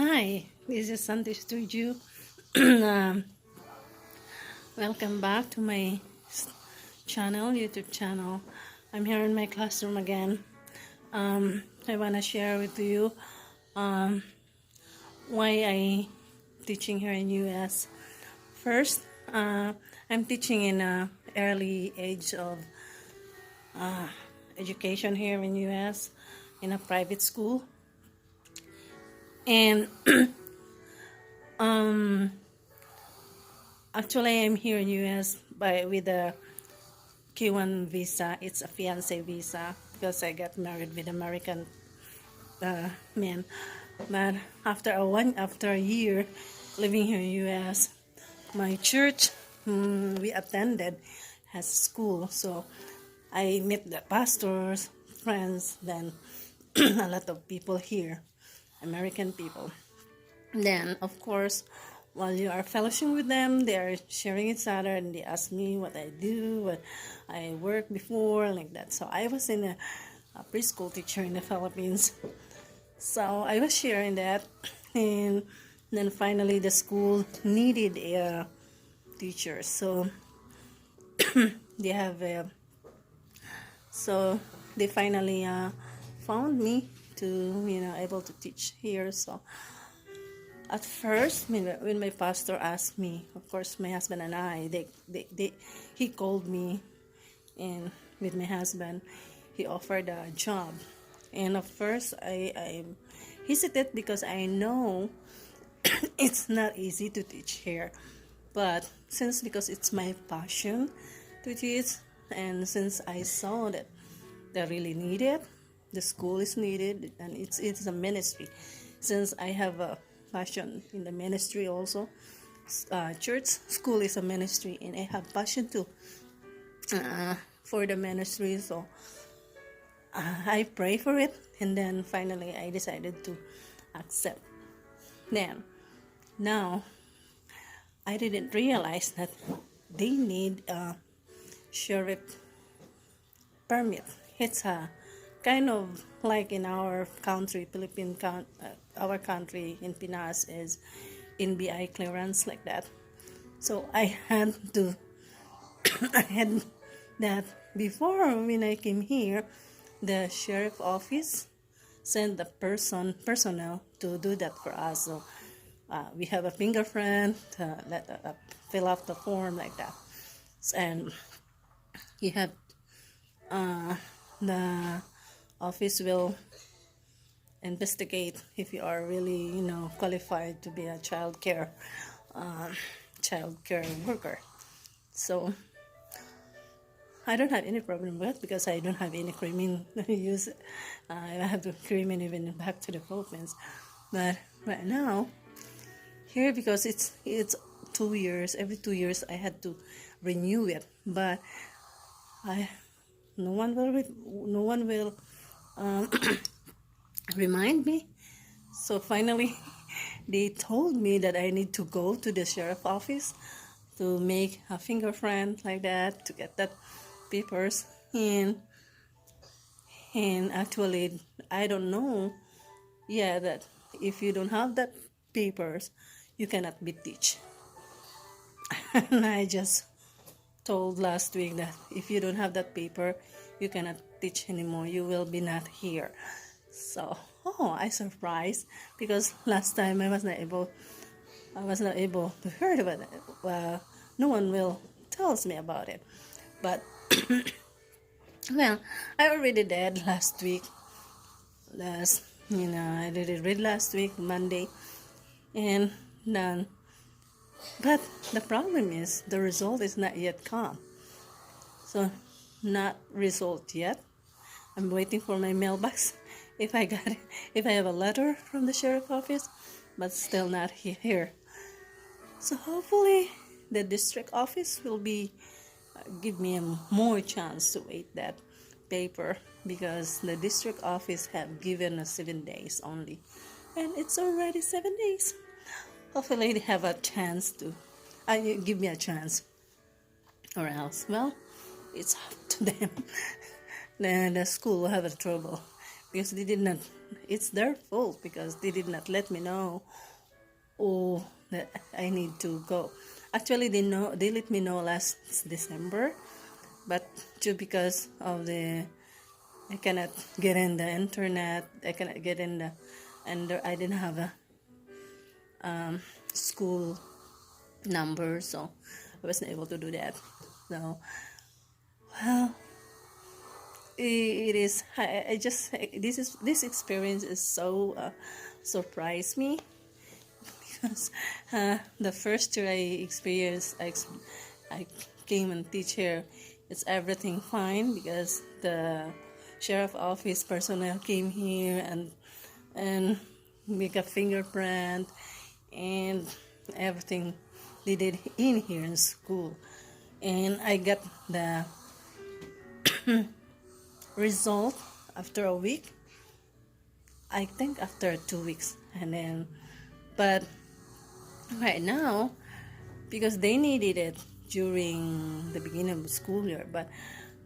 Hi, this is Santi Studio. um, Welcome back to my YouTube channel. I'm here in my classroom again. I want to share with you um, why I teaching here in US. First, I'm teaching in a early age of education here in US in a private school, and actually I'm here in US with a K1 visa. It's a fiancé visa because I got married with American man. But after a year living here in US, my church we attended has school, so I met the pastors, friends, then a lot of people here, American people. Then, of course, while you are fellowshipping with them, they are sharing each other and they ask me what I do, what I worked before, like that. So I was in a preschool teacher in the Philippines. So I was sharing that. And then finally the school needed a teacher. So they have so they finally found me to, able to teach here. So at first, when my pastor asked me, of course, my husband and I, he called me, and with my husband, he offered a job. And at first, I hesitated because I know it's not easy to teach here. But because it's my passion to teach, and since I saw that they really need it, the school is needed, and it's a ministry. Since I have a passion in the ministry also, church school is a ministry, and I have passion too for the ministry. So I pray for it, and then finally I decided to accept. Then now I didn't realize that they need a sheriff permit. It's a kind of like in our country, our country in Pinas is NBI clearance, like that. So I had to, I had that before. When I came here, the sheriff office sent the personnel to do that for us. So we have a fingerprint, fill out the form, like that, and you have the office will investigate if you are really, qualified to be a child care worker. So I don't have any problem with it because I don't have any criminal use. I have the criminal even back to the Philippines. But right now, here, because it's 2 years, every 2 years I had to renew it. But I no one will remind me. So finally, they told me that I need to go to the sheriff office to make a fingerprint, like that, to get that papers. And actually, I don't know. Yeah, that if you don't have that papers, you cannot be teach. And I just told last week that if you don't have that paper, you cannot teach anymore. You will be not here. So, I surprised because last time I was not able to hear about it. No one will tells me about it. But well, I already did last week. I did it read last week Monday, and then. But the problem is the result is not yet come. So, not result yet. I'm waiting for my mailbox. If I got it, if I have a letter from the sheriff office, but still not here. So hopefully the district office will be give me a more chance to wait that paper, because the district office have given us 7 days only, and it's already 7 days. Hopefully they have a chance to give me a chance, or else, well, it's up to them. Then the school will have a trouble because they did not, it's their fault because they did not let me know, oh, that I need to go. Actually, they let me know last December, but just because of I cannot get in the internet, I cannot get in and I didn't have a school number, so I wasn't able to do that. So, well, it is. I just this experience is so surprised me because the first year I experienced, I came and teach here. It's everything fine because the sheriff office personnel came here and make a fingerprint and everything they did in here in school, and I got the result after a week. I think after 2 weeks, and then but right now because they needed it during the beginning of the school year, but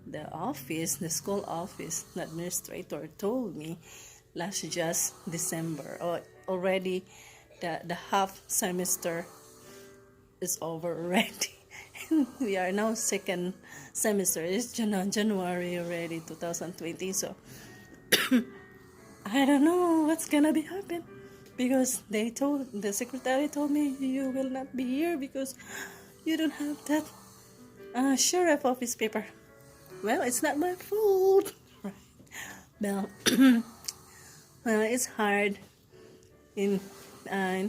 the school office, the administrator told me last just December, or already the half semester is over already. And we are now second semester. It's January already, 2020. So I don't know what's gonna be happen because the secretary told me you will not be here because you don't have that sheriff office paper. Well, it's not my fault. Right. Well, well, it's hard in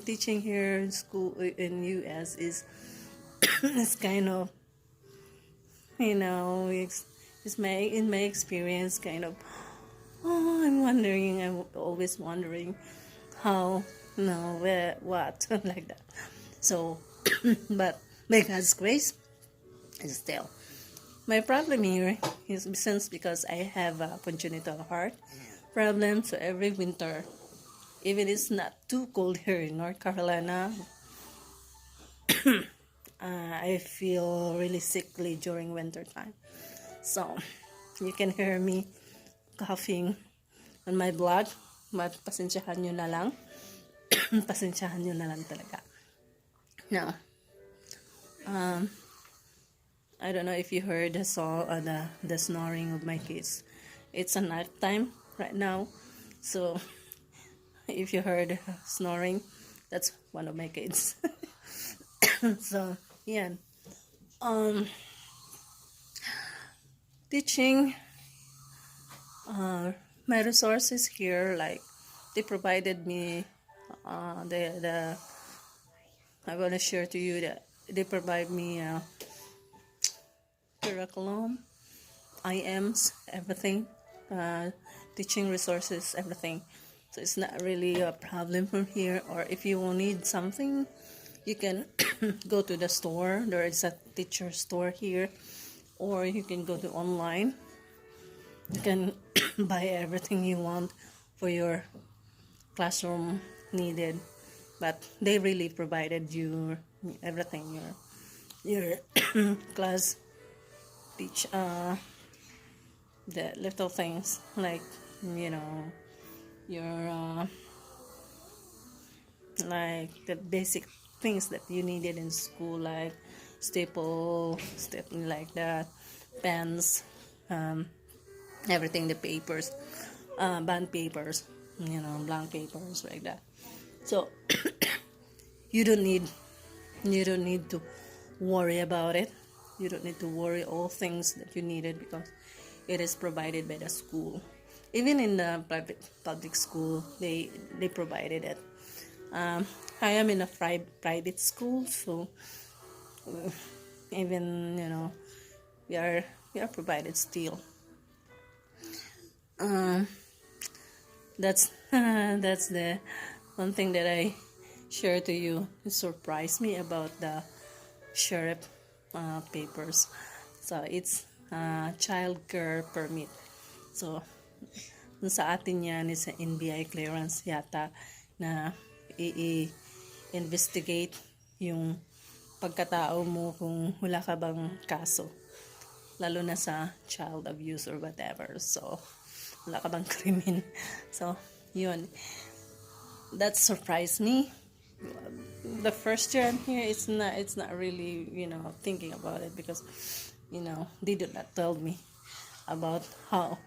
teaching here in school in US is it's kind of, it's in my experience kind of, oh, I'm always wondering how, no, where, what, like that. So, but by God's grace, still. My problem here is since because I have a congenital heart problem, so every winter, even it's not too cold here in North Carolina, I feel really sickly during winter time. So you can hear me coughing on my blood, but pasensyahan nyo na lang. Pasensyahan nyo na lang talaga. Now, I don't know if you heard the song, the snoring of my kids. It's a night time right now, so if you heard snoring, that's one of my kids. So yeah, teaching, my resources here, like they provided me, the I want to share to you that they provide me curriculum, IMs, everything, teaching resources, everything. So it's not really a problem from here. Or if you will need something, you can go to the store. There is a teacher store here, or you can go to online. You can buy everything you want for your classroom needed, but they really provided you everything your class teach the little things like your like the basic things that you needed in school, like stapling like that, pens, everything, the papers, bond papers, blank papers like that. So you don't need to worry about it. You don't need to worry all things that you needed because it is provided by the school. Even in the public school, they provided it. I am in a private school, so even we are provided still. That's that's the one thing that I share to you. It surprised me about the sheriff papers. So it's child care permit. So dun sa atin yan is NBI clearance yata na i-investigate yung pagkatao mo kung wala ka bang kaso, lalo na sa child abuse or whatever. So wala ka bang krimen? So, yun. That surprised me. The first year I'm here, it's not really, thinking about it because, they did not tell me about how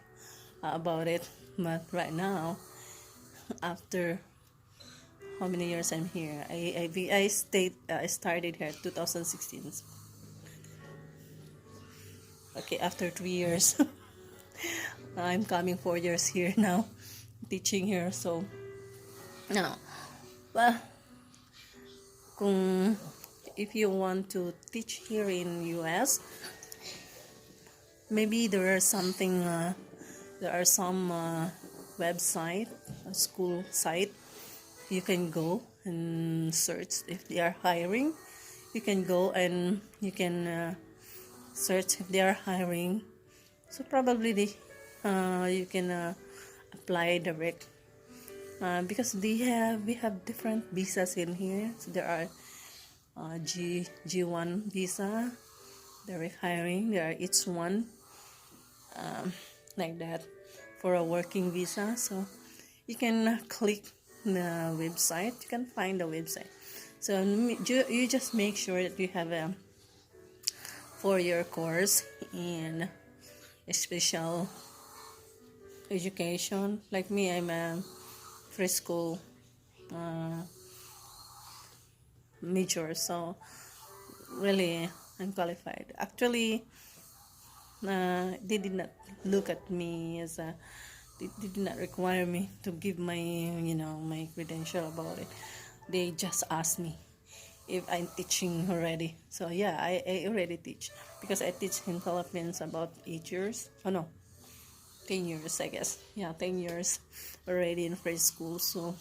about it. But right now, after how many years I'm here, I started here 2016. Okay, after 3 years, I'm coming 4 years here now, teaching here. So, no, well, kung if you want to teach here in US, maybe there are some website, a school site you can go and search if they are hiring. You can go and you can search if they are hiring. So probably you can apply direct because we have different visas in here. So there are G1 visa, direct hiring. There are each one like that for a working visa. So you can click the website. You can find the website. So you just make sure that you have a 4-year course in a special education. Like me, I'm a preschool major, so really I'm qualified. Actually, they did not look at me as a. They did not require me to give my credential about it. They just asked me if I'm teaching already. So yeah, I already teach because I teach in Philippines about 8 years. Oh no, 10 years I guess. Yeah, 10 years already in preschool. So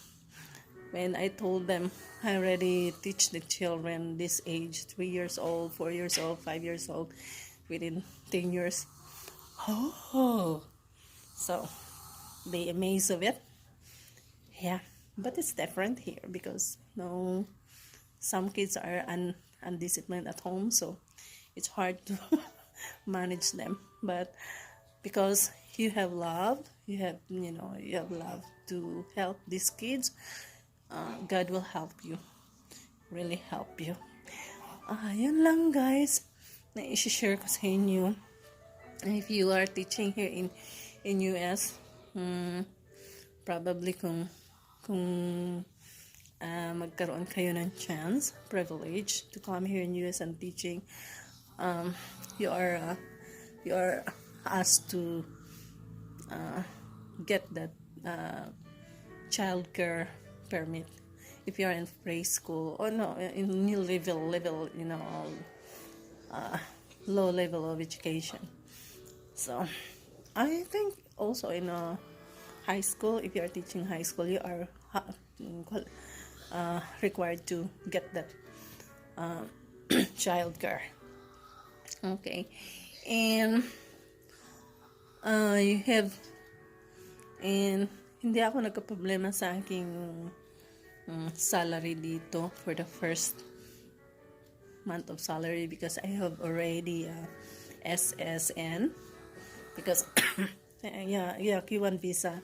when I told them I already teach the children this age, 3 years old, 4 years old, 5 years old, within 10 years. Oh, so they amazed of it. Yeah, but it's different here because some kids are undisciplined at home, so it's hard to manage them. But because you have love, you have love to help these kids, God will help you, really help you. Yun lang guys, na i-share ko sa inyo. If you are teaching here in US, probably kung magkaroon kayo ng chance, privilege to come here in US and teaching, you are asked to get that childcare permit if you are in preschool or no in new level low level of education. So I think also in high school, if you are teaching high school, you are required to get that child care. Okay, and you have, and hindi ako nagka-problema sa aking salary dito for the first month of salary because I have already SSN because yeah Q1 visa.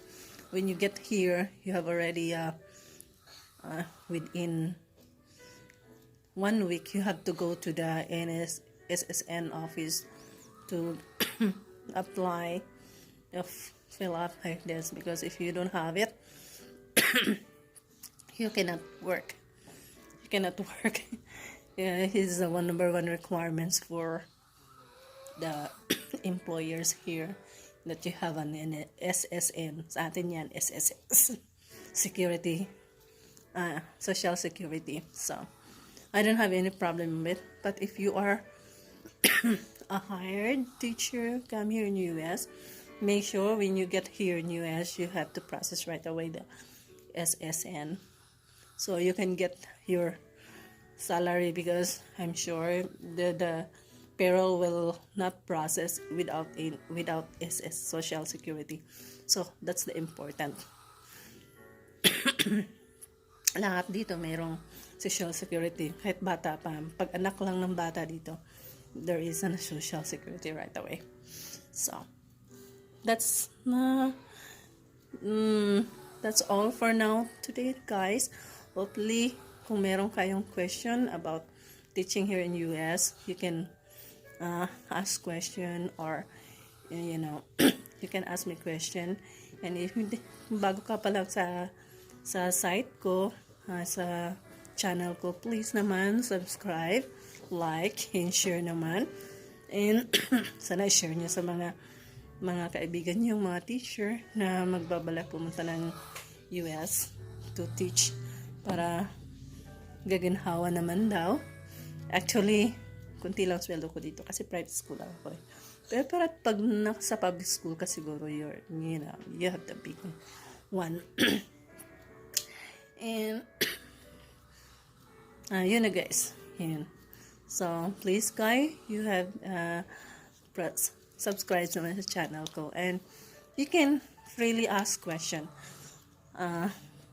When you get here, you have already within 1 week you have to go to the SSN office to apply, fill up like this, because if you don't have it you cannot work. Yeah, it's the number one requirements for the employers here that you have an SSN. Sa atin yan, SSS. Security. Social Security. So, I don't have any problem with it. But if you are a hired teacher, come here in US, make sure when you get here in US, you have to process right away the SSN. So you can get your salary, because I'm sure the payroll will not process without SS Social Security. So that's the important. Lahat dito mayroong Social Security, kahit bata pa. Pag anak lang ng bata dito, there is a Social Security right away. So that's That's all for now today, guys. Hopefully, kung meron kayong question about teaching here in US, you can ask question, or you know, you can ask me question. And if bago ka pa lang sa site ko, sa channel ko, please naman subscribe, like, and share naman. And sana share nyo sa mga kaibigan nyo, mga teacher na magbabalak pumunta ng US to teach, para gaginhawa naman daw. Actually, kunti lang sweldo ko dito kasi private school lang ako eh. Pero pag sa public school ka siguro, you have the big one. And yun na guys. Yun. So, please guys, you have press subscribe naman sa channel ko, and you can freely ask question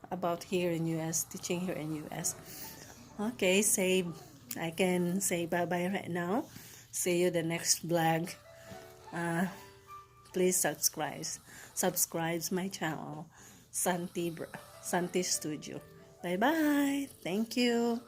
about here in US, teaching here in US. Okay, I can say bye-bye right now. See you the next vlog. Please subscribe my channel, Santi Studio. Bye-bye. Thank you.